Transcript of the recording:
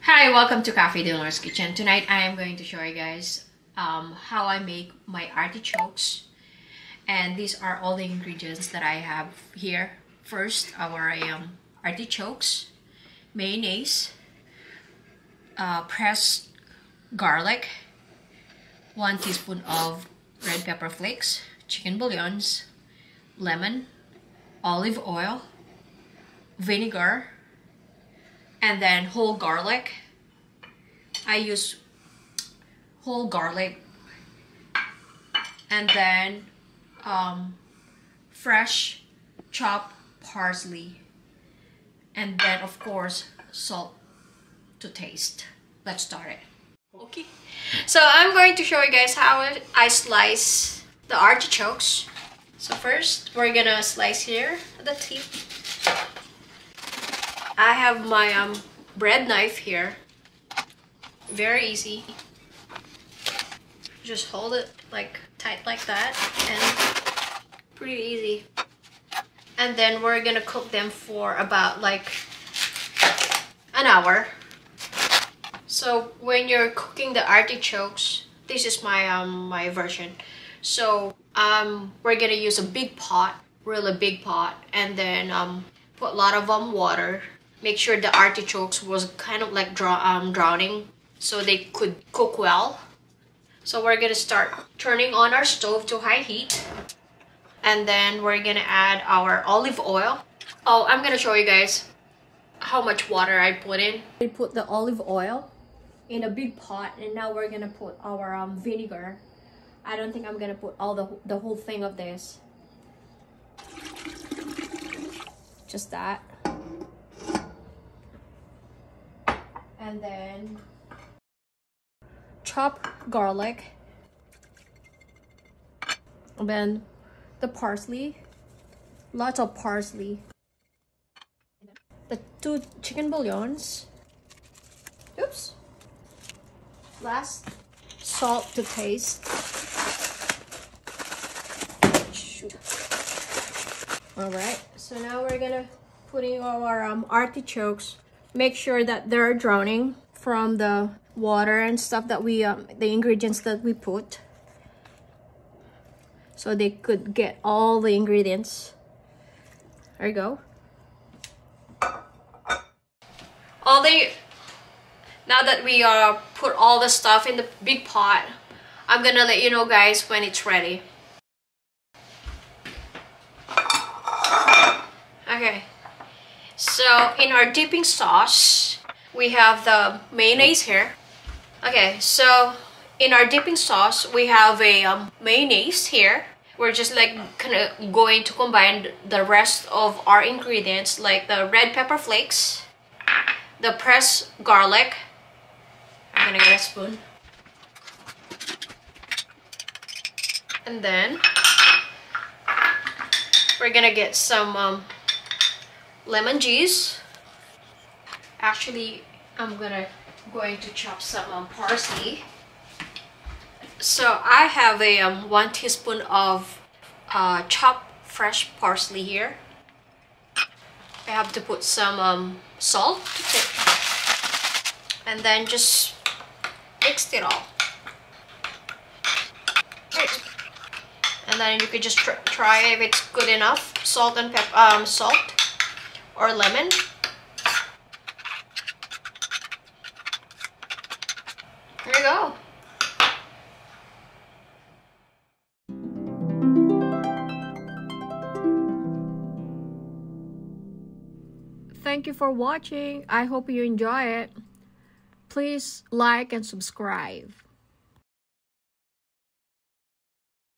Hi, welcome to Cafe Dealer's Kitchen. Tonight I am going to show you guys how I make my artichokes, and these are all the ingredients that I have here. First, our artichokes, mayonnaise, pressed garlic, 1 teaspoon of red pepper flakes, chicken bouillons, lemon, olive oil, vinegar, and then whole garlic. I use whole garlic, and then fresh chopped parsley, and then of course salt to taste. Let's start it. Okay, so I'm going to show you guys how I slice the artichokes. So first we're gonna slice here at the tip. I have my bread knife here. Very easy. Just hold it like tight like that, and pretty easy. And then we're gonna cook them for about like an hour. So when you're cooking the artichokes, this is my my version. So we're gonna use a big pot, really big pot, and then put a lot of water. Make sure the artichokes was kind of like drowning, so they could cook well. So we're gonna start turning on our stove to high heat, and then we're gonna add our olive oil. Oh, I'm gonna show you guys how much water I put in. We put the olive oil in a big pot, and now we're gonna put our vinegar. I don't think I'm gonna put all the whole thing of this. Just that. And then chop garlic, and then the parsley, lots of parsley, the 2 chicken bouillons, oops, last salt to taste. Shoot. All right, so now we're gonna put in our artichokes. Make sure that they're drowning from the water and stuff that we the ingredients that we put, so they could get all the ingredients. There you go. Now that we put all the stuff in the big pot, I'm gonna let you know guys when it's ready. Okay, so in our dipping sauce, we have the mayonnaise here. Okay, so in our dipping sauce, we have a mayonnaise here. We're just like going to combine the rest of our ingredients, like the red pepper flakes, the pressed garlic. I'm gonna get a spoon. And then we're gonna get some lemon juice. Actually, I'm going to chop some parsley. So I have a 1 teaspoon of chopped fresh parsley here. I have to put some salt, and then just mix it all. And then you could just try if it's good enough, salt and salt or lemon. There you go. Thank you for watching. I hope you enjoy it. Please like and subscribe.